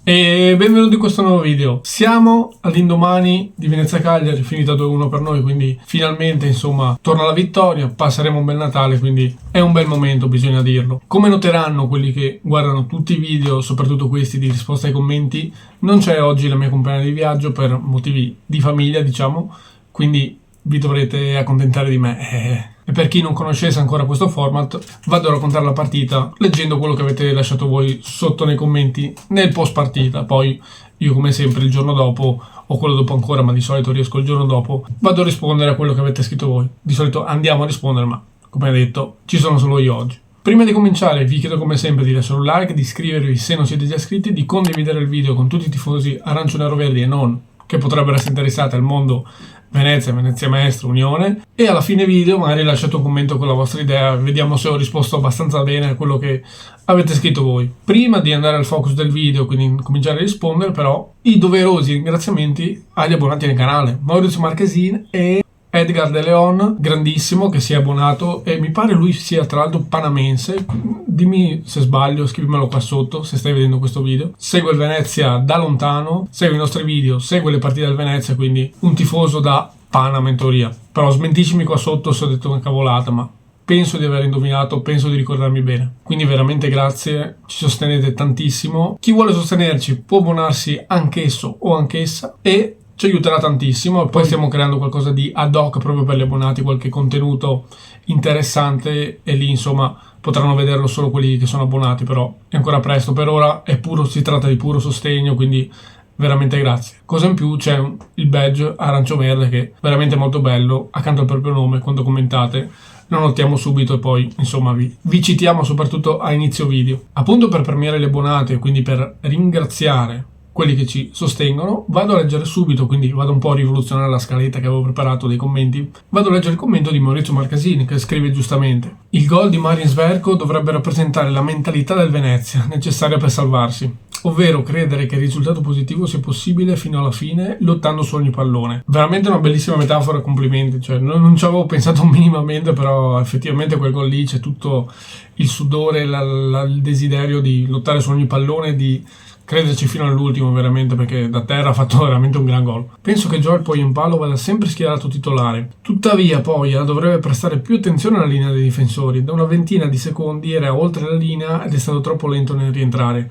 E benvenuti in questo nuovo video. Siamo all'indomani di Venezia Cagliari, finita 2-1 per noi, quindi finalmente insomma torna la vittoria, passeremo un bel Natale, quindi è un bel momento, bisogna dirlo. Come noteranno quelli che guardano tutti i video, soprattutto questi di risposta ai commenti, non c'è oggi la mia compagna di viaggio per motivi di famiglia, diciamo, quindi vi dovrete accontentare di me. E per chi non conoscesse ancora questo format, vado a raccontare la partita leggendo quello che avete lasciato voi sotto nei commenti nel post partita. Poi io, come sempre, il giorno dopo o quello dopo ancora, ma di solito riesco il giorno dopo, vado a rispondere a quello che avete scritto voi. Di solito andiamo a rispondere, ma come detto ci sono solo io oggi. Prima di cominciare vi chiedo come sempre di lasciare un like, di iscrivervi se non siete già iscritti, di condividere il video con tutti i tifosi arancione-nero-verdi e non, che potrebbero essere interessati al mondo Venezia Maestro, Unione, e alla fine video magari lasciate un commento con la vostra idea, vediamo se ho risposto abbastanza bene a quello che avete scritto voi. Prima di andare al focus del video, quindi cominciare a rispondere, però i doverosi ringraziamenti agli abbonati nel canale, Maurizio Marchesin e Edgar De Leon, grandissimo, che si è abbonato e mi pare lui sia tra l'altro panamense. Dimmi se sbaglio, scrivimelo qua sotto se stai vedendo questo video. Segue il Venezia da lontano, segue i nostri video, segue le partite del Venezia, quindi un tifoso da Panama in teoria. Però smentiscimi qua sotto se ho detto una cavolata, ma penso di aver indovinato, penso di ricordarmi bene. Quindi veramente grazie, ci sostenete tantissimo. Chi vuole sostenerci può abbonarsi anch'esso o anch'essa e ci aiuterà tantissimo. E poi stiamo creando qualcosa di ad hoc proprio per gli abbonati, qualche contenuto interessante, e lì insomma potranno vederlo solo quelli che sono abbonati, però è ancora presto. Per ora si tratta di puro sostegno, quindi veramente grazie. Cosa in più, c'è il badge arancio-verde che è veramente molto bello, accanto al proprio nome. Quando commentate lo notiamo subito e poi insomma vi citiamo soprattutto a inizio video. Appunto, per premiare gli abbonati e quindi per ringraziare quelli che ci sostengono, vado a leggere subito, quindi vado un po' a rivoluzionare la scaletta che avevo preparato dei commenti. Vado a leggere il commento di Maurizio Marchesin, che scrive giustamente: il gol di Marin Sverko dovrebbe rappresentare la mentalità del Venezia necessaria per salvarsi, ovvero credere che il risultato positivo sia possibile fino alla fine, lottando su ogni pallone. Veramente una bellissima metafora, complimenti, cioè non ci avevo pensato minimamente, però effettivamente quel gol lì c'è tutto il sudore, il desiderio di lottare su ogni pallone, di crederci fino all'ultimo veramente, perché da terra ha fatto veramente un gran gol. Penso che Joel Poyenpalo vada sempre schierato titolare, tuttavia poi dovrebbe prestare più attenzione alla linea dei difensori. Da una ventina di secondi era oltre la linea ed è stato troppo lento nel rientrare.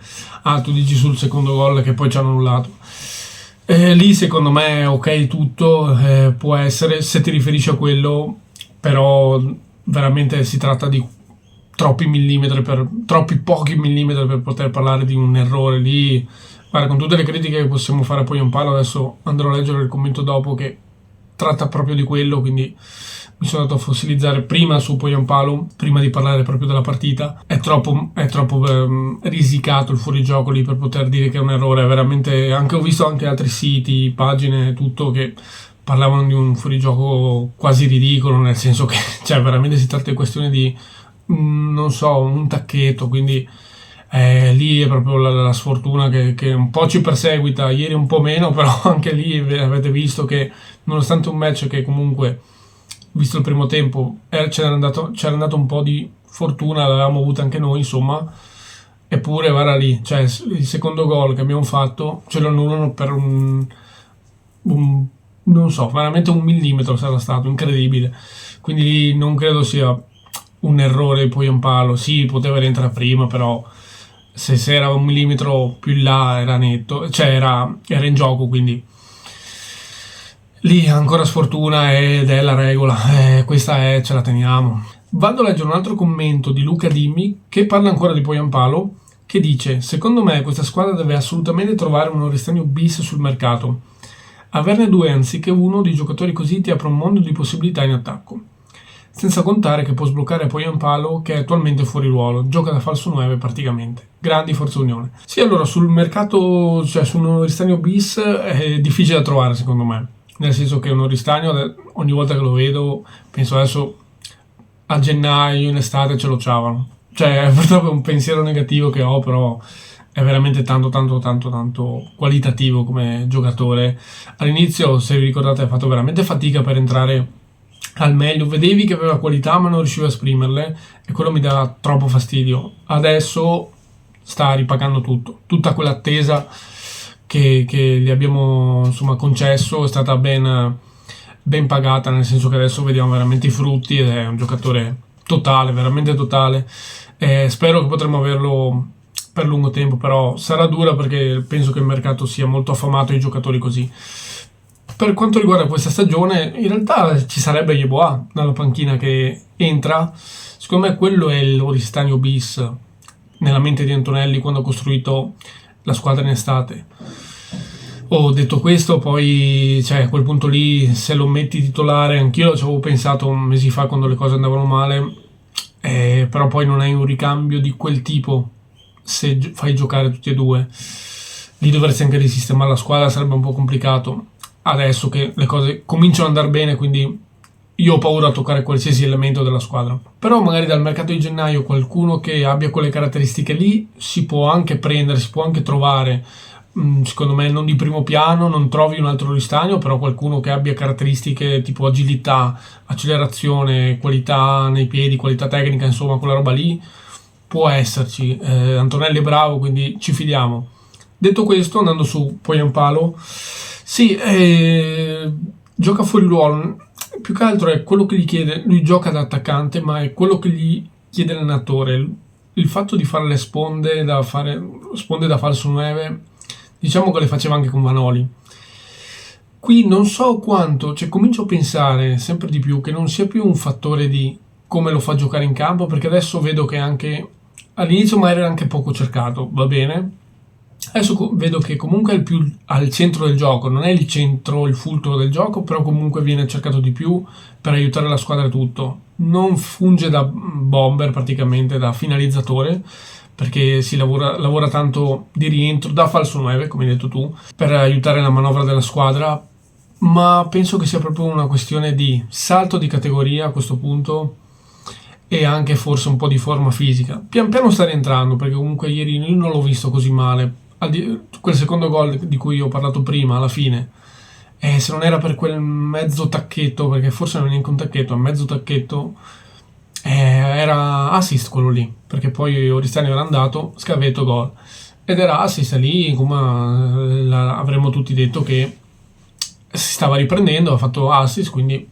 Tu dici sul secondo gol che poi ci hanno annullato. Lì secondo me ok tutto, può essere, se ti riferisci a quello, però veramente si tratta di troppi pochi millimetri per poter parlare di un errore lì. Guarda, con tutte le critiche che possiamo fare poi un palo, adesso andrò a leggere il commento dopo che tratta proprio di quello, quindi mi sono andato a fossilizzare prima su Poyenpalo prima di parlare proprio della partita. È troppo risicato il fuorigioco lì per poter dire che è un errore. Veramente, ho visto anche altri siti, pagine, tutto, che parlavano di un fuorigioco quasi ridicolo, nel senso che cioè veramente si tratta di questione di non so, un tacchetto, quindi lì è proprio la sfortuna che un po' ci perseguita, ieri un po' meno, però anche lì avete visto che nonostante un match che comunque, visto il primo tempo, c'era andato un po' di fortuna, l'avevamo avuta anche noi insomma, eppure guarda lì, cioè il secondo gol che abbiamo fatto ce lo annullano per un non so, veramente un millimetro sarà stato, incredibile. Quindi non credo sia un errore poi un palo. Sì, poteva rientrare prima, però se era un millimetro più in là era netto, cioè era in gioco, quindi lì ancora sfortuna ed è la regola, questa ce la teniamo. Vado a leggere un altro commento di Luca Dimmi che parla ancora di Poyenpalo, che dice: secondo me questa squadra deve assolutamente trovare un Oristagno bis sul mercato. Averne due anziché uno di giocatori così ti apre un mondo di possibilità in attacco. Senza contare che può sbloccare Poyenpalo, che è attualmente fuori ruolo, gioca da falso 9 praticamente. Grandi, Forza Unione. Sì, allora sul mercato, cioè su un Oristagno bis è difficile da trovare secondo me, nel senso che un Oristagno ogni volta che lo vedo penso adesso a gennaio, in estate ce lo ciavano. Cioè purtroppo è un pensiero negativo che ho, però è veramente tanto qualitativo come giocatore. All'inizio, se vi ricordate, ha fatto veramente fatica per entrare al meglio, vedevi che aveva qualità ma non riusciva a esprimerle e quello mi dà troppo fastidio. Adesso sta ripagando tutto. Tutta quell'attesa che gli abbiamo insomma concesso è stata ben pagata, nel senso che adesso vediamo veramente i frutti ed è un giocatore totale, veramente totale. Spero che potremo averlo per lungo tempo, però sarà dura perché penso che il mercato sia molto affamato di giocatori così. Per quanto riguarda questa stagione, in realtà ci sarebbe Yeboah dalla panchina che entra. Secondo me quello è il Oristanio bis nella mente di Antonelli quando ha costruito la squadra in estate. Detto questo, poi a quel punto lì, se lo metti titolare, anch'io ci avevo pensato mesi fa quando le cose andavano male, però poi non hai un ricambio di quel tipo se fai giocare tutti e due. Lì dovresti anche risistemare la squadra, sarebbe un po' complicato adesso che le cose cominciano ad andare bene, quindi io ho paura a toccare qualsiasi elemento della squadra. Però magari dal mercato di gennaio qualcuno che abbia quelle caratteristiche lì si può anche prendere, si può anche trovare. Secondo me non di primo piano, non trovi un altro Ristagno, però qualcuno che abbia caratteristiche tipo agilità, accelerazione, qualità nei piedi, qualità tecnica, insomma quella roba lì può esserci. Antonelli è bravo, quindi ci fidiamo. Detto questo, andando su Poyampalo, sì, gioca fuori ruolo, più che altro è quello che gli chiede, lui gioca da attaccante, ma è quello che gli chiede l'allenatore. Il fatto di fare le sponde da falso 9, diciamo che le faceva anche con Vanoli. Qui non so quanto, comincio a pensare sempre di più che non sia più un fattore di come lo fa giocare in campo, perché adesso vedo che anche all'inizio magari era anche poco cercato, va bene. Adesso vedo che comunque è il più al centro del gioco, non è il centro, il fulcro del gioco, però comunque viene cercato di più per aiutare la squadra e tutto. Non funge da bomber praticamente, da finalizzatore, perché si lavora tanto di rientro da falso 9, come hai detto tu, per aiutare la manovra della squadra, ma penso che sia proprio una questione di salto di categoria a questo punto e anche forse un po' di forma fisica. Pian piano sta rientrando, perché comunque ieri io non l'ho visto così male. Quel secondo gol di cui ho parlato prima, alla fine, se non era per quel mezzo tacchetto, perché forse non è neanche un tacchetto, è un mezzo tacchetto, era assist quello lì, perché poi Oristano era andato, scavetto, gol. Ed era assist lì, come avremmo tutti detto che si stava riprendendo, ha fatto assist, quindi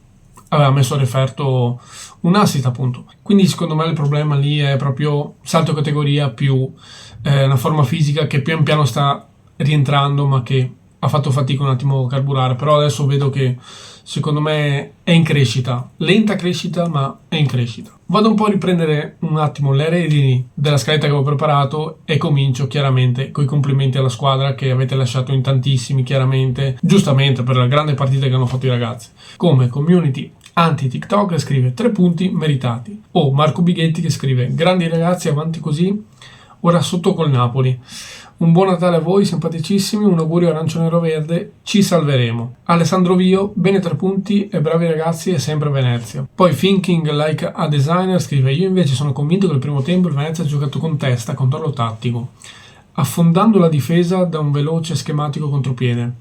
aveva messo a referto un assist appunto. Quindi secondo me il problema lì è proprio salto categoria più una forma fisica che pian piano sta rientrando, ma che ha fatto fatica un attimo a carburare. Però adesso vedo che secondo me è in crescita, lenta crescita, ma è in crescita. Vado un po' a riprendere un attimo le redini della scaletta che avevo preparato e comincio chiaramente con i complimenti alla squadra che avete lasciato in tantissimi, chiaramente, giustamente, per la grande partita che hanno fatto i ragazzi. Come community anti-TikTok scrive 3 punti meritati. O Marco Bighetti che scrive grandi ragazzi, avanti così, ora sotto col Napoli. Un buon Natale a voi simpaticissimi, un augurio arancio-nero-verde, ci salveremo. Alessandro Vio, bene 3 punti e bravi ragazzi e sempre Venezia. Poi Thinking Like a Designer scrive io invece sono convinto che il primo tempo il Venezia ha giocato con testa, controllo tattico, affondando la difesa da un veloce schematico contropiede.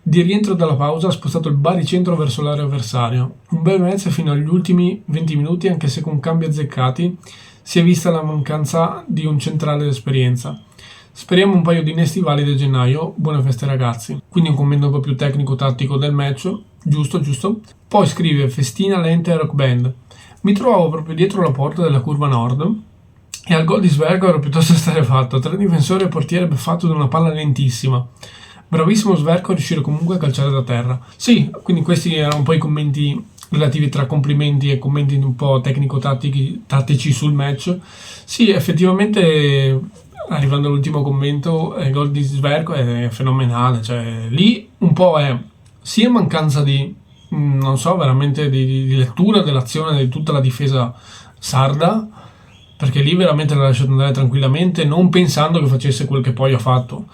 Di rientro dalla pausa ha spostato il baricentro verso l'area avversaria. Un bel Venezia fino agli ultimi 20 minuti, anche se con cambi azzeccati si è vista la mancanza di un centrale d'esperienza. Speriamo un paio di innesti validi a gennaio. Buone feste ragazzi. Quindi un commento un po' più tecnico-tattico del match. Giusto. Poi scrive festina lenta e rock band. Mi trovavo proprio dietro la porta della curva nord e al gol di Svergo ero piuttosto esterrefatto. 3 difensori e portiere beffatto da una palla lentissima. Bravissimo Svergo a riuscire comunque a calciare da terra. Sì, quindi questi erano un po' i commenti relativi tra complimenti e commenti un po' tecnico-tattici sul match. Sì, effettivamente, arrivando all'ultimo commento, il gol di Svergo è fenomenale. Cioè, lì un po' è sia mancanza di, non so, veramente di lettura dell'azione di tutta la difesa sarda, perché lì veramente l'ha lasciato andare tranquillamente, non pensando che facesse quel che poi ha fatto.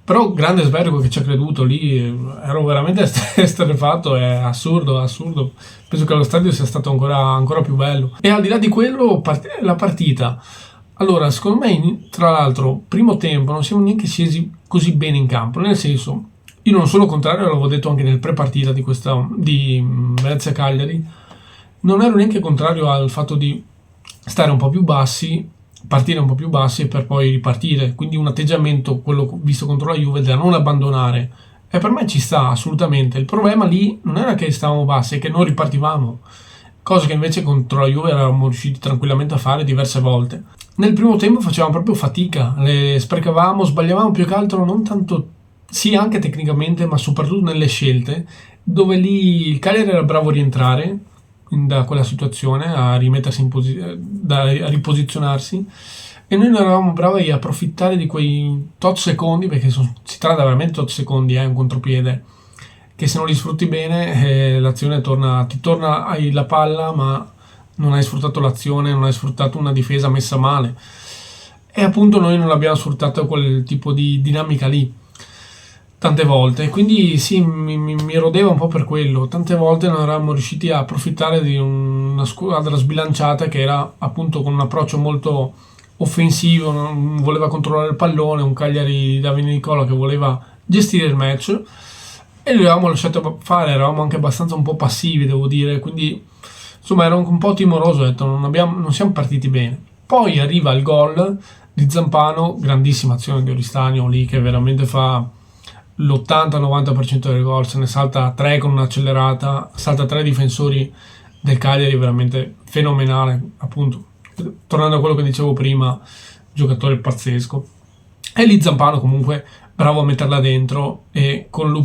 Però grande Svergo che ci ha creduto lì, ero veramente esterrefatto, è assurdo. Penso che allo stadio sia stato ancora più bello. E al di là di quello, la partita. Allora, secondo me, tra l'altro, primo tempo non siamo neanche scesi così bene in campo, nel senso, io non sono contrario, l'avevo detto anche nel pre-partita di Venezia Cagliari, non ero neanche contrario al fatto di stare un po' più bassi partire un po' più bassi per poi ripartire, quindi un atteggiamento, quello visto contro la Juve, da non abbandonare, e per me ci sta assolutamente. Il problema lì non era che stavamo bassi, è che non ripartivamo, cosa che invece contro la Juve eravamo riusciti tranquillamente a fare diverse volte. Nel primo tempo facevamo proprio fatica, le sprecavamo, sbagliavamo più che altro, non tanto, sì anche tecnicamente, ma soprattutto nelle scelte, dove lì il Cagliari era bravo a rientrare da quella situazione, a rimettersi a riposizionarsi, e noi non eravamo bravi a approfittare di quei tot secondi, perché si tratta veramente tot secondi, un contropiede, che se non li sfrutti bene l'azione ti torna, hai la palla ma non hai sfruttato l'azione, non hai sfruttato una difesa messa male, e appunto noi non abbiamo sfruttato quel tipo di dinamica lì tante volte, quindi sì, mi rodeva un po' per quello. Tante volte non eravamo riusciti a approfittare di una squadra sbilanciata che era appunto con un approccio molto offensivo, non voleva controllare il pallone, un Cagliari di Davide Nicola che voleva gestire il match, e li avevamo lasciato fare, eravamo anche abbastanza un po' passivi, devo dire, quindi insomma ero un po' timoroso, ho detto non siamo partiti bene. Poi arriva il gol di Zampano, grandissima azione di Oristanio lì che veramente fa l'80-90% del gol, se ne salta 3 con un'accelerata, salta 3 difensori del Cagliari, veramente fenomenale, appunto, tornando a quello che dicevo prima, giocatore pazzesco. E lì Zampano comunque bravo a metterla dentro, e con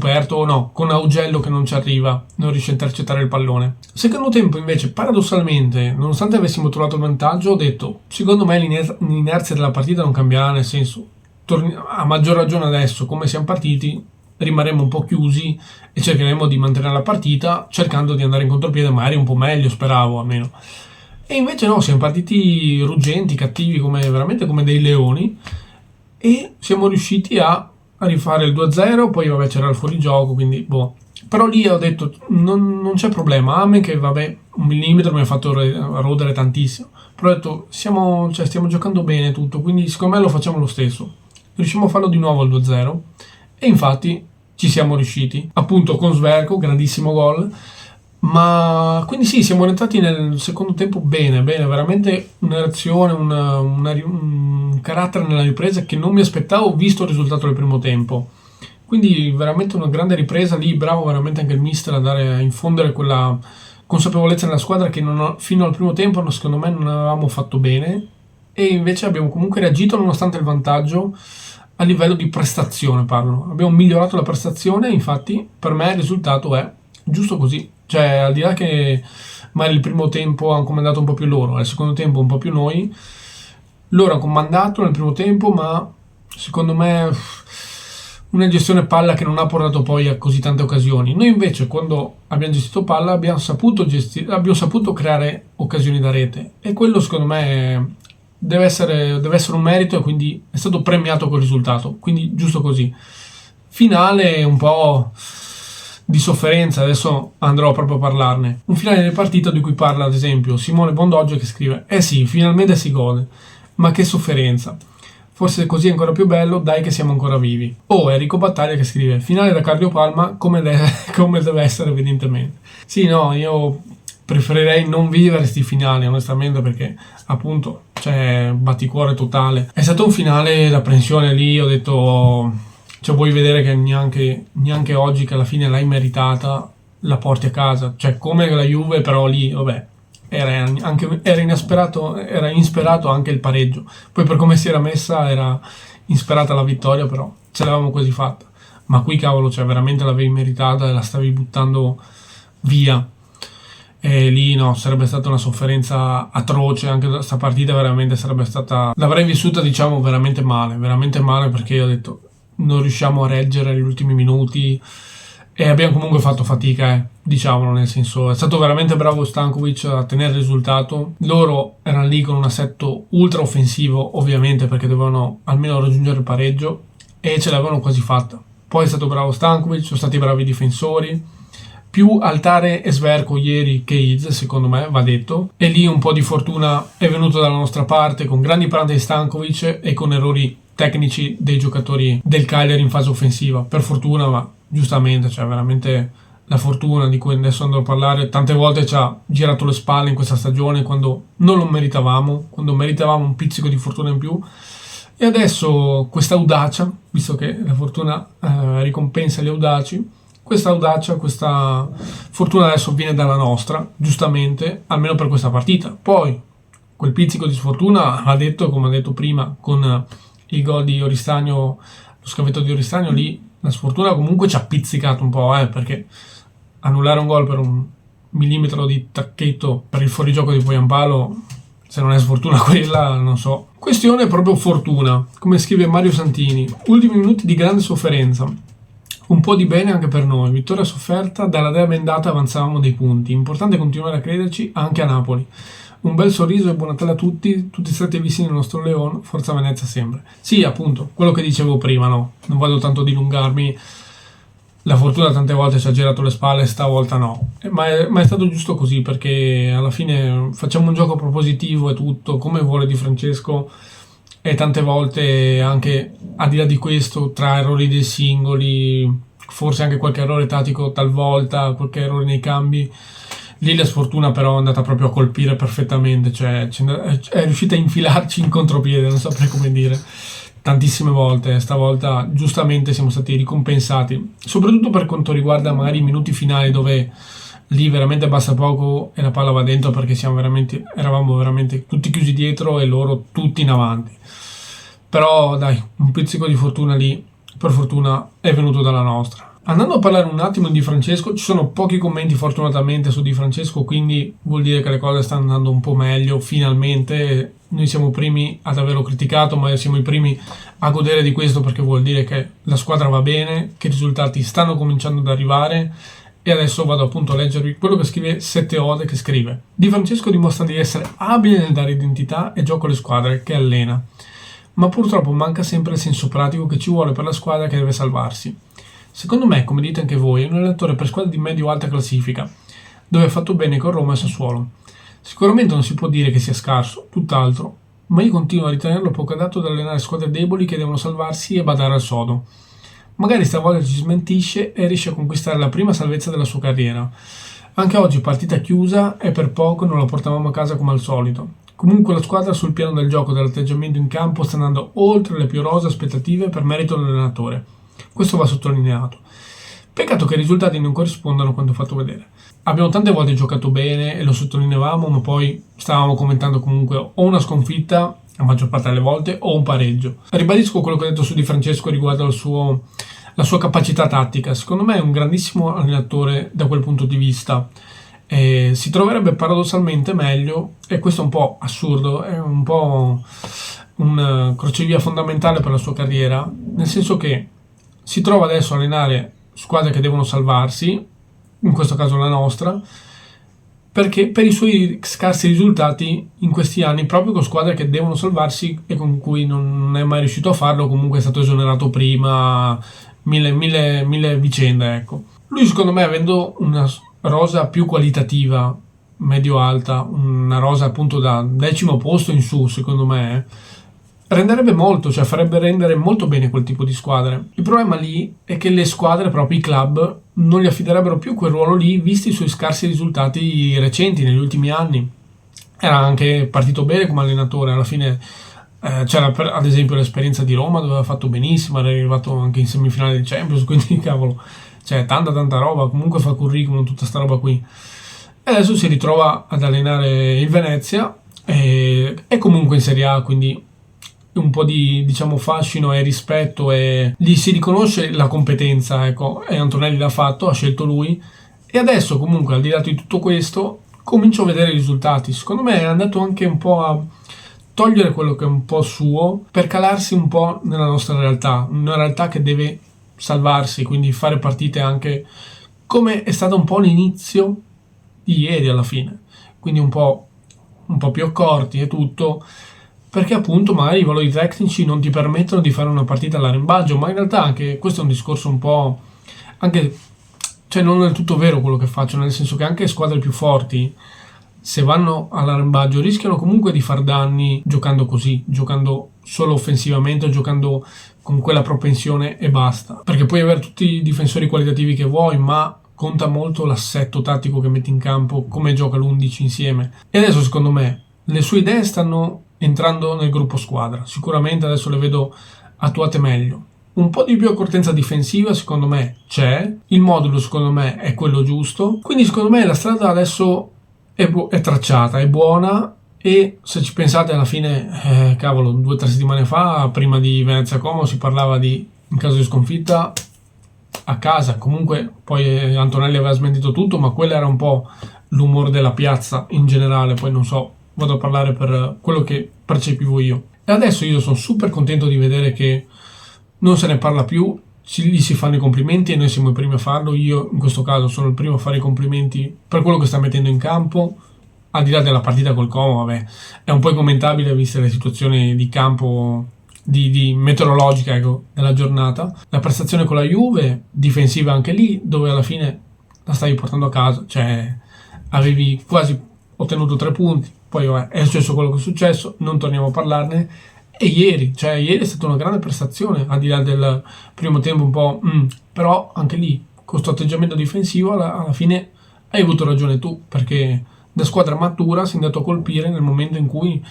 con Augello che non ci arriva, non riesce a intercettare il pallone. Secondo tempo invece, paradossalmente, nonostante avessimo trovato il vantaggio, ho detto, secondo me l'inerzia della partita non cambierà, nel senso, a maggior ragione adesso, come siamo partiti, rimarremo un po' chiusi e cercheremo di mantenere la partita, cercando di andare in contropiede magari un po' meglio, speravo almeno. E invece no, siamo partiti ruggenti, cattivi, veramente come dei leoni, e siamo riusciti a rifare il 2-0, poi vabbè c'era il fuorigioco, quindi boh. Però lì ho detto non c'è problema, a me che vabbè un millimetro mi ha fatto rodere tantissimo, però ho detto stiamo giocando bene tutto, quindi secondo me lo facciamo lo stesso, riusciamo a farlo di nuovo il 2-0, e infatti ci siamo riusciti, appunto con Sverko, grandissimo gol. Ma quindi sì, siamo entrati nel secondo tempo bene, veramente una reazione, un carattere nella ripresa che non mi aspettavo visto il risultato del primo tempo. Quindi veramente una grande ripresa lì, bravo veramente anche il mister a infondere quella consapevolezza nella squadra che fino al primo tempo secondo me non avevamo fatto bene, e invece abbiamo comunque reagito nonostante il vantaggio a livello di prestazione, parlo. Abbiamo migliorato la prestazione, infatti per me il risultato è giusto così. Cioè, al di là che magari il primo tempo hanno comandato un po' più loro, al secondo tempo un po' più noi, loro hanno comandato nel primo tempo, ma secondo me una gestione palla che non ha portato poi a così tante occasioni. Noi invece quando abbiamo gestito palla abbiamo saputo creare occasioni da rete, e quello secondo me deve essere un merito, e quindi è stato premiato col risultato, quindi giusto così. Finale un po' di sofferenza, adesso andrò proprio a parlarne. Un finale di partita di cui parla ad esempio Simone Bondoggio, che scrive: eh sì, finalmente si gode, ma che sofferenza, forse così è ancora più bello, dai che siamo ancora vivi. O Enrico Battaglia che scrive: finale da cardiopalma come deve essere evidentemente. Sì, no, io preferirei non vivere questi finali onestamente, perché appunto c'è batticuore totale. È stato un finale da apprensione lì, ho detto, cioè vuoi vedere che neanche oggi, che alla fine l'hai meritata, la porti a casa, cioè come la Juve, però lì vabbè era insperato anche il pareggio, poi per come si era messa era insperata la vittoria, però ce l'avevamo quasi fatta. Ma qui cavolo, cioè veramente l'avevi meritata e la stavi buttando via, e lì no, sarebbe stata una sofferenza atroce. Anche questa partita veramente l'avrei vissuta diciamo veramente male, perché ho detto non riusciamo a reggere gli ultimi minuti, e abbiamo comunque fatto fatica, diciamolo, nel senso è stato veramente bravo Stankovic a tenere il risultato. Loro erano lì con un assetto ultra offensivo, ovviamente, perché dovevano almeno raggiungere il pareggio, e ce l'avevano quasi fatta. Poi è stato bravo Stankovic, sono stati bravi i difensori, più Altare e Sverko ieri che Iz, secondo me, va detto, e lì un po' di fortuna è venuto dalla nostra parte, con grandi parate di Stankovic e con errori tecnici dei giocatori del Cagliari in fase offensiva, per fortuna, ma giustamente, cioè veramente la fortuna di cui adesso andrò a parlare tante volte ci ha girato le spalle in questa stagione quando non lo meritavamo, quando meritavamo un pizzico di fortuna in più. E adesso questa audacia, visto che la fortuna ricompensa gli audaci, questa audacia, questa fortuna adesso viene dalla nostra, giustamente, almeno per questa partita. Poi quel pizzico di sfortuna va detto, come ho detto prima, con il gol di Oristagno, lo scavetto di Oristagno, lì la sfortuna comunque ci ha pizzicato un po', perché annullare un gol per un millimetro di tacchetto per il fuorigioco di Poyampalo, se non è sfortuna quella, non so. Questione è proprio fortuna, come scrive Mario Santini. Ultimi minuti di grande sofferenza. Un po' di bene anche per noi. Vittoria sofferta, dalla dea bendata avanzavamo dei punti. Importante continuare a crederci anche a Napoli. Un bel sorriso e buon Natale a tutti stretti vicini al nostro Leone, forza Venezia sempre. Sì, appunto, quello che dicevo prima, no? Non voglio tanto dilungarmi. La fortuna tante volte ci ha girato le spalle, stavolta no. Ma è stato giusto così, perché alla fine facciamo un gioco propositivo e tutto, come vuole Di Francesco, e tante volte anche al di là di questo, tra errori dei singoli, forse anche qualche errore tattico talvolta, qualche errore nei cambi, lì la sfortuna però è andata proprio a colpire perfettamente, cioè è riuscita a infilarci in contropiede, non saprei come dire, tantissime volte. Stavolta giustamente siamo stati ricompensati, soprattutto per quanto riguarda magari i minuti finali, dove lì veramente basta poco e la palla va dentro, perché eravamo veramente tutti chiusi dietro e loro tutti in avanti. Però dai, un pizzico di fortuna lì, per fortuna, è venuto dalla nostra. Andando a parlare un attimo di Francesco, ci sono pochi commenti fortunatamente su Di Francesco, quindi vuol dire che le cose stanno andando un po' meglio, finalmente. Noi siamo i primi ad averlo criticato, ma siamo i primi a godere di questo, perché vuol dire che la squadra va bene, che i risultati stanno cominciando ad arrivare. E adesso vado appunto a leggervi quello che scrive 7 Ode, che scrive: Di Francesco dimostra di essere abile nel dare identità e gioco alle squadre che allena, ma purtroppo manca sempre il senso pratico che ci vuole per la squadra che deve salvarsi. Secondo me, come dite anche voi, è un allenatore per squadre di medio-alta classifica, dove ha fatto bene con Roma e Sassuolo. Sicuramente non si può dire che sia scarso, tutt'altro, ma io continuo a ritenerlo poco adatto ad allenare squadre deboli che devono salvarsi e badare al sodo. Magari stavolta ci smentisce e riesce a conquistare la prima salvezza della sua carriera. Anche oggi partita chiusa e per poco non la portavamo a casa come al solito. Comunque la squadra sul piano del gioco e dell'atteggiamento in campo sta andando oltre le più rose aspettative per merito dell'allenatore. Questo va sottolineato. Peccato che i risultati non corrispondano a quanto fatto vedere. Abbiamo tante volte giocato bene e lo sottolineavamo, ma poi stavamo commentando comunque o una sconfitta, la maggior parte delle volte, o un pareggio. Ribadisco quello che ho detto su Di Francesco riguardo la sua capacità tattica. Secondo me è un grandissimo allenatore da quel punto di vista. Si troverebbe paradossalmente meglio, e questo è un po' assurdo, è un po' un crocevia fondamentale per la sua carriera, nel senso che si trova adesso a allenare squadre che devono salvarsi, in questo caso la nostra, perché per i suoi scarsi risultati in questi anni, proprio con squadre che devono salvarsi e con cui non è mai riuscito a farlo, comunque è stato esonerato prima, mille vicende, ecco. Lui, secondo me, avendo una rosa più qualitativa, medio-alta, una rosa appunto da 10° posto in su, secondo me, renderebbe molto, cioè farebbe rendere molto bene quel tipo di squadre. Il problema lì è che le squadre, proprio i club, non gli affiderebbero più quel ruolo lì, visti i suoi scarsi risultati recenti negli ultimi anni. Era anche partito bene come allenatore, alla fine c'era ad esempio l'esperienza di Roma dove aveva fatto benissimo, era arrivato anche in semifinale di Champions, quindi cavolo, cioè tanta roba, comunque fa curriculum, tutta sta roba qui. E adesso si ritrova ad allenare il Venezia e comunque in Serie A, quindi un po' di, diciamo, fascino e rispetto, e gli si riconosce la competenza, ecco, e Antonelli l'ha fatto, ha scelto lui, e adesso comunque al di là di tutto questo comincio a vedere i risultati. Secondo me è andato anche un po' a togliere quello che è un po' suo per calarsi un po' nella nostra realtà, una realtà che deve salvarsi, quindi fare partite anche come è stato un po' l'inizio di ieri alla fine, quindi un po' più accorti e tutto, perché appunto magari i valori tecnici non ti permettono di fare una partita all'arrembaggio, ma in realtà anche questo è un discorso un po' anche, cioè non è del tutto vero quello che faccio, nel senso che anche squadre più forti, se vanno all'arrembaggio, rischiano comunque di far danni giocando così, giocando solo offensivamente, giocando con quella propensione e basta, perché puoi avere tutti i difensori qualitativi che vuoi, ma conta molto l'assetto tattico che metti in campo, come gioca l'11 insieme. E adesso secondo me le sue idee stanno entrando nel gruppo squadra, sicuramente adesso le vedo attuate meglio. Un po' di più accortenza difensiva secondo me c'è, il modulo secondo me è quello giusto, quindi secondo me la strada adesso è tracciata, è buona. E se ci pensate alla fine, cavolo, 2 o 3 settimane fa, prima di Venezia Como, si parlava di, in caso di sconfitta, a casa. Comunque poi Antonelli aveva smentito tutto, ma quello era un po' l'umore della piazza in generale. Poi non so, vado a parlare per quello che percepivo io. E adesso io sono super contento di vedere che non se ne parla più, gli si fanno i complimenti e noi siamo i primi a farlo. Io in questo caso sono il primo a fare i complimenti per quello che sta mettendo in campo. Al di là della partita col Como, vabbè, è un po' incommentabile viste le situazioni di campo, di meteorologica, ecco, della giornata. La prestazione con la Juve, difensiva anche lì, dove alla fine la stavi portando a casa, cioè avevi quasi ottenuto 3 punti, poi vabbè, è successo quello che è successo, non torniamo a parlarne. E ieri è stata una grande prestazione, al di là del primo tempo un po', però anche lì, con questo atteggiamento difensivo, alla fine hai avuto ragione tu, perché da squadra matura si è andato a colpire nel momento in cui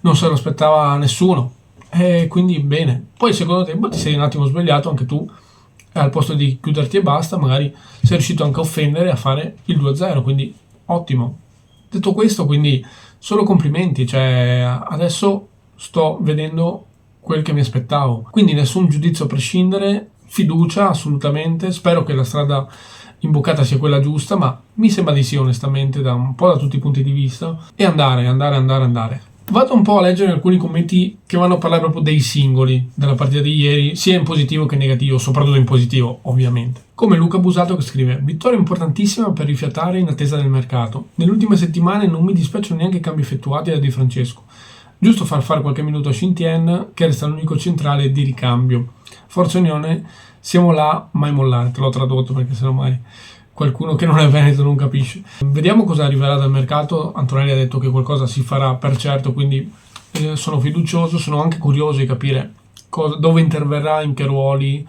non se lo aspettava nessuno, e quindi bene. Poi il secondo tempo ti sei un attimo svegliato anche tu, e al posto di chiuderti e basta magari sei riuscito anche a offendere, a fare il 2-0, quindi ottimo. Detto questo, quindi solo complimenti, cioè adesso sto vedendo quel che mi aspettavo, quindi nessun giudizio a prescindere, fiducia assolutamente, spero che la strada imboccata sia quella giusta, ma mi sembra di sì onestamente, da un po' da tutti i punti di vista, e andare. Vado un po' a leggere alcuni commenti che vanno a parlare proprio dei singoli della partita di ieri, sia in positivo che in negativo, soprattutto in positivo ovviamente. Come Luca Busato che scrive: vittoria importantissima per rifiatare in attesa del mercato. Nelle ultime settimane non mi dispiacciono neanche i cambi effettuati da Di Francesco. Giusto far fare qualche minuto a Shintian, che resta l'unico centrale di ricambio. Forza Unione, siamo là, mai mollare. Te l'ho tradotto perché sennò mai qualcuno che non è veneto non capisce. Vediamo cosa arriverà dal mercato. Antonelli ha detto che qualcosa si farà per certo, quindi sono fiducioso, sono anche curioso di capire dove interverrà, in che ruoli,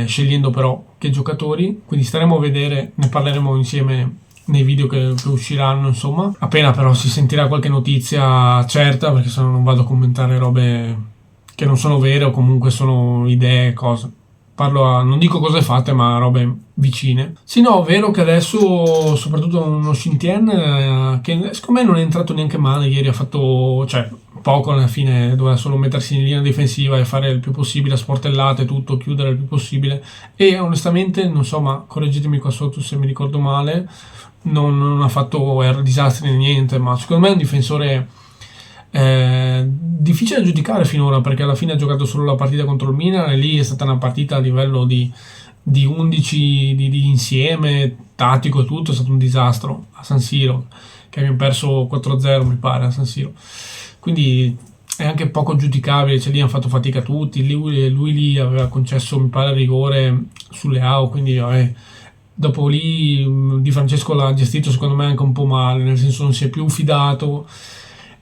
scegliendo però che giocatori. Quindi staremo a vedere, ne parleremo insieme nei video che usciranno, insomma, appena però si sentirà qualche notizia certa, perché se no non vado a commentare robe che non sono vere o comunque sono idee, cose. Non dico cose fatte, ma robe vicine. Sì, no, è vero che adesso, soprattutto uno Shintian, che secondo me non è entrato neanche male ieri, ha fatto, cioè, poco alla fine, doveva solo mettersi in linea difensiva e fare il più possibile, a sportellate, tutto, chiudere il più possibile. E onestamente, non so, ma correggetemi qua sotto se mi ricordo male, non ha fatto disastri né niente, ma secondo me è un difensore difficile da giudicare finora, perché alla fine ha giocato solo la partita contro il Milan e lì è stata una partita a livello di 11 di insieme tattico e tutto, è stato un disastro a San Siro, che abbiamo perso 4-0 mi pare a San Siro, quindi è anche poco giudicabile, cioè lì hanno fatto fatica tutti, lui lì aveva concesso mi pare rigore sulle AO, quindi vabbè. Dopo lì Di Francesco l'ha gestito secondo me anche un po' male, nel senso non si è più fidato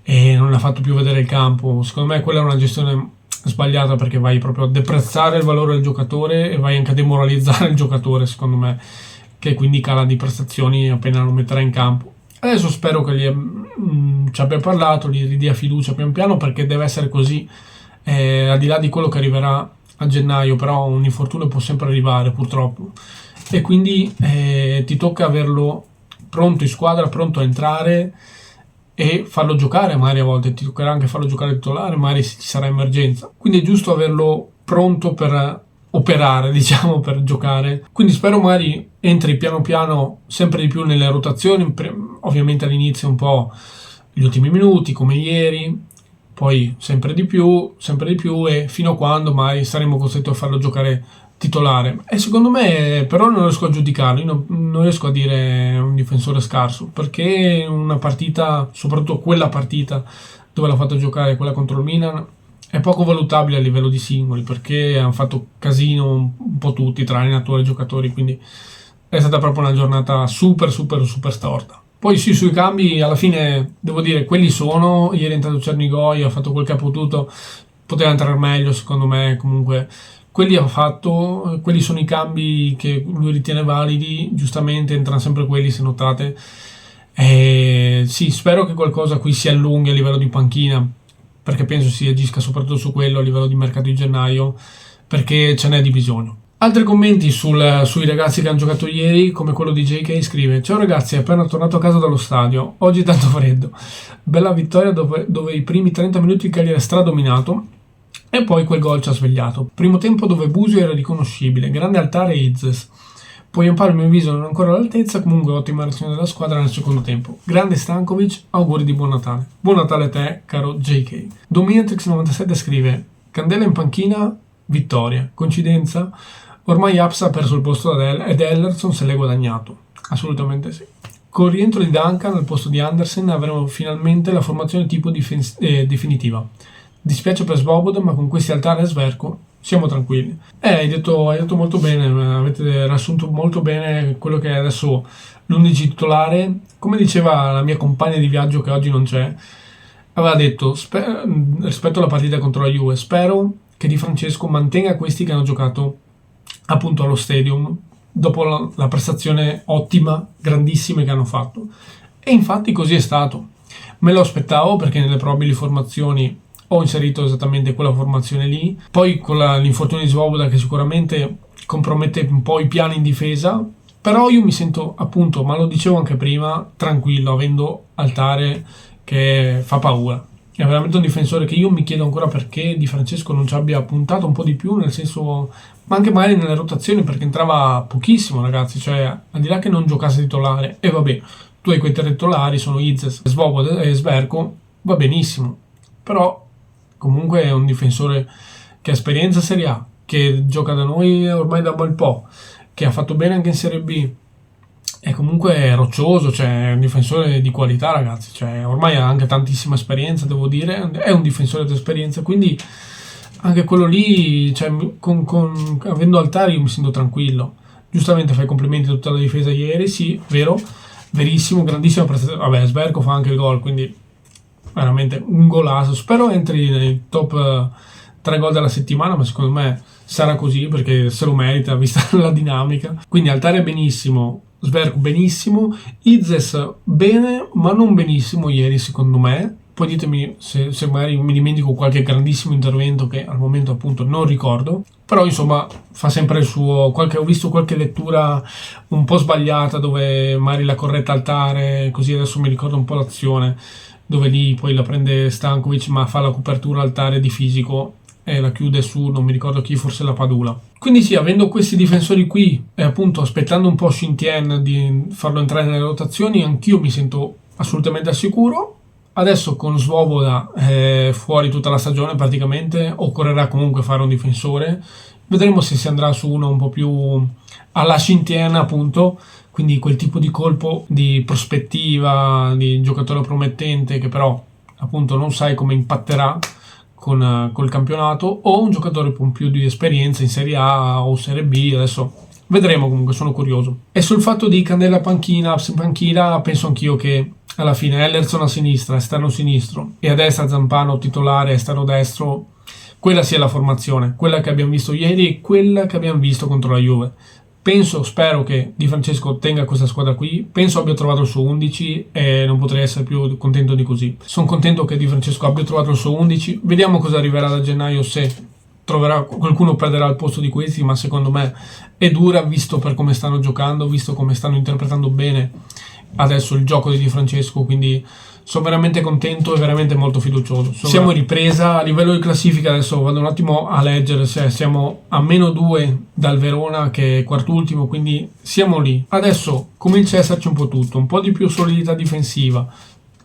e non ha fatto più vedere il campo. Secondo me quella è una gestione sbagliata, perché vai proprio a deprezzare il valore del giocatore e vai anche a demoralizzare il giocatore, secondo me, che quindi cala di prestazioni appena lo metterà in campo. Adesso spero che ci abbia parlato, gli ridia fiducia pian piano, perché deve essere così, al di là di quello che arriverà a gennaio, però un infortunio può sempre arrivare purtroppo. E quindi ti tocca averlo pronto in squadra, pronto a entrare e farlo giocare, magari a volte ti toccherà anche farlo giocare titolare, magari se ci sarà emergenza. Quindi è giusto averlo pronto per operare, diciamo, per giocare. Quindi spero magari entri piano piano sempre di più nelle rotazioni, ovviamente all'inizio un po' gli ultimi minuti come ieri, poi sempre di più e fino a quando mai saremo costretti a farlo giocare titolare. E secondo me però non riesco a giudicarlo, io non riesco a dire un difensore scarso, perché una partita, soprattutto quella partita dove l'ha fatto giocare, quella contro il Milan, è poco valutabile a livello di singoli, perché hanno fatto casino un po' tutti tra allenatori e giocatori, quindi è stata proprio una giornata super storta. Poi sì, sui cambi alla fine devo dire quelli sono. Ieri è entrato Cernigoi, ha fatto quel che ha potuto, poteva entrare meglio secondo me, comunque quelli ha fatto, quelli sono i cambi che lui ritiene validi, giustamente entrano sempre quelli, se notate. Sì, spero che qualcosa qui si allunghi a livello di panchina, perché penso si agisca soprattutto su quello a livello di mercato di gennaio, perché ce n'è di bisogno. Altri commenti sui ragazzi che hanno giocato ieri, come quello di JK, scrive: ciao ragazzi, appena tornato a casa dallo stadio, oggi tanto freddo, bella vittoria dove i primi 30 minuti il Cagliari è stradominato e poi quel gol ci ha svegliato. Primo tempo dove Busio era riconoscibile, grande Altare e Izes. Poi un po' il mio viso non è ancora all'altezza, comunque ottima reazione della squadra nel secondo tempo. Grande Stankovic, auguri di buon Natale. Buon Natale a te, caro JK. Dominatrix97 scrive: Candela in panchina, vittoria. Coincidenza? Ormai Apsa ha perso il posto ed Ellerson se l'è guadagnato. Assolutamente sì. Con il rientro di Duncan al posto di Andersen avremo finalmente la formazione tipo definitiva. Dispiace per Svoboda, ma con questi Altare e Sverko siamo tranquilli. Hai detto molto bene, avete riassunto molto bene quello che è adesso l'11 titolare. Come diceva la mia compagna di viaggio che oggi non c'è, aveva detto rispetto alla partita contro la Juve, spero che Di Francesco mantenga questi che hanno giocato appunto allo Stadium dopo la prestazione ottima, grandissima che hanno fatto. E infatti così è stato. Me lo aspettavo, perché nelle probabili formazioni ho inserito esattamente quella formazione lì. Poi con l'infortunio di Svoboda, che sicuramente compromette un po' i piani in difesa, però io mi sento, appunto, ma lo dicevo anche prima, tranquillo avendo Altare che fa paura. È veramente un difensore che io mi chiedo ancora perché Di Francesco non ci abbia puntato un po' di più, nel senso, ma anche magari nelle rotazioni, perché entrava pochissimo, ragazzi, cioè al di là che non giocasse titolare, e vabbè, tu hai quei tre titolari, sono Izes, Svoboda e Sverko, va benissimo, però comunque è un difensore che ha esperienza Serie A, che gioca da noi ormai da un bel po', che ha fatto bene anche in Serie B, è comunque roccioso, cioè è un difensore di qualità, ragazzi, cioè ormai ha anche tantissima esperienza, devo dire, è un difensore di esperienza, quindi anche quello lì, cioè, avendo Altari io mi sento tranquillo. Giustamente fai complimenti a tutta la difesa ieri, sì, vero, verissimo, grandissima prestazione. Vabbè, Sberko fa anche il gol, quindi veramente un golasso. Spero entri nei top 3 gol della settimana, ma secondo me sarà così, perché se lo merita vista la dinamica. Quindi Altare benissimo, Sberko benissimo, Izes bene, ma non benissimo ieri secondo me. Poi ditemi se magari mi dimentico qualche grandissimo intervento che al momento appunto non ricordo, però insomma fa sempre il suo. Ho visto qualche lettura un po' sbagliata dove magari la corretta Altare, così adesso mi ricordo un po' l'azione, dove lì poi la prende Stankovic ma fa la copertura Altare di fisico e la chiude su, non mi ricordo chi, forse la Padula. Quindi sì, avendo questi difensori qui e appunto aspettando un po' Shin-Tien di farlo entrare nelle rotazioni, anch'io mi sento assolutamente al sicuro. Adesso con Svoboda fuori tutta la stagione praticamente, occorrerà comunque fare un difensore. Vedremo se si andrà su uno un po' più alla Shin-Tien, appunto, quindi quel tipo di colpo di prospettiva, di giocatore promettente che però appunto non sai come impatterà col campionato, o un giocatore con più di esperienza in Serie A o Serie B. Adesso vedremo, comunque sono curioso. E sul fatto di Candela panchina penso anch'io che alla fine Ellerson a sinistra, esterno sinistro, e a destra Zampano titolare, esterno destro, quella sia la formazione, quella che abbiamo visto ieri e quella che abbiamo visto contro la Juve. Spero che Di Francesco tenga questa squadra qui, penso abbia trovato il suo 11 e non potrei essere più contento di così. Sono contento che Di Francesco abbia trovato il suo 11, vediamo cosa arriverà da gennaio, se qualcuno perderà il posto di questi, ma secondo me è dura, visto per come stanno giocando, visto come stanno interpretando bene adesso il gioco di Francesco, quindi sono veramente contento e veramente molto fiducioso. Siamo in ripresa a livello di classifica, adesso vado un attimo a leggere, siamo a -2 dal Verona che è quart'ultimo, quindi siamo lì. Adesso comincia a esserci un po' tutto, un po' di più solidità difensiva,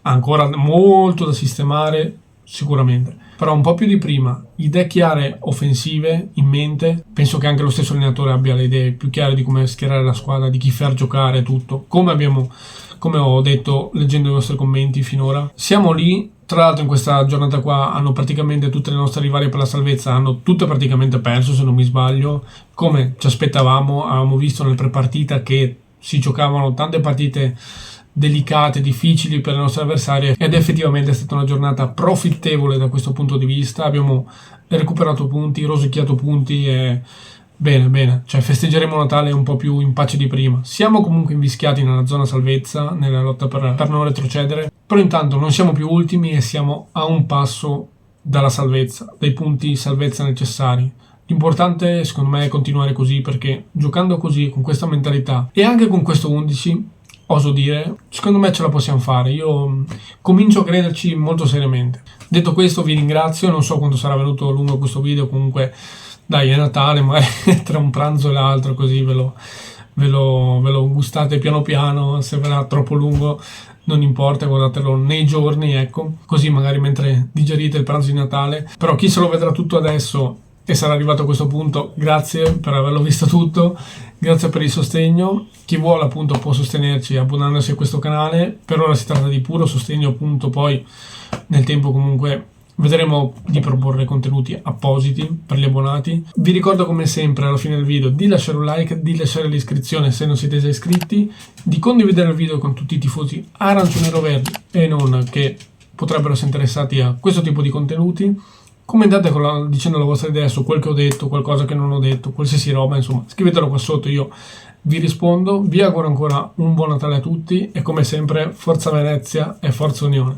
ancora molto da sistemare sicuramente, però un po' più di prima, idee chiare offensive in mente. Penso che anche lo stesso allenatore abbia le idee più chiare di come schierare la squadra, di chi far giocare, tutto come ho detto leggendo i vostri commenti finora. Siamo lì. Tra l'altro in questa giornata qua hanno praticamente tutte le nostre rivali per la salvezza, hanno tutte praticamente perso, se non mi sbaglio, come ci aspettavamo. Avevamo visto nel prepartita che si giocavano tante partite delicate, difficili per le nostre avversarie, ed effettivamente è stata una giornata profittevole da questo punto di vista. Abbiamo recuperato punti, rosicchiato punti e bene, cioè festeggeremo Natale un po' più in pace di prima. Siamo comunque invischiati nella zona salvezza, nella lotta per non retrocedere, però intanto non siamo più ultimi e siamo a un passo dalla salvezza, dai punti salvezza necessari. L'importante secondo me è continuare così, perché giocando così, con questa mentalità e anche con questo 11, oso dire, secondo me ce la possiamo fare. Io comincio a crederci molto seriamente. Detto questo vi ringrazio, non so quanto sarà venuto lungo questo video, comunque dai, è Natale, magari tra un pranzo e l'altro così ve lo gustate piano piano. Se verrà troppo lungo non importa, guardatelo nei giorni, ecco, così magari mentre digerite il pranzo di Natale. Però chi se lo vedrà tutto adesso e sarà arrivato a questo punto, grazie per averlo visto tutto, grazie per il sostegno. Chi vuole appunto può sostenerci abbonandosi a questo canale. Per ora si tratta di puro sostegno, appunto, poi nel tempo comunque vedremo di proporre contenuti appositi per gli abbonati. Vi ricordo come sempre alla fine del video di lasciare un like, di lasciare l'iscrizione se non siete già iscritti, di condividere il video con tutti i tifosi arancione-verdi e non, che potrebbero essere interessati a questo tipo di contenuti. Commentate dicendo la vostra idea su quel che ho detto, qualcosa che non ho detto, qualsiasi roba, insomma, scrivetelo qua sotto, io vi rispondo. Vi auguro ancora un buon Natale a tutti e come sempre, forza Venezia e forza Unione.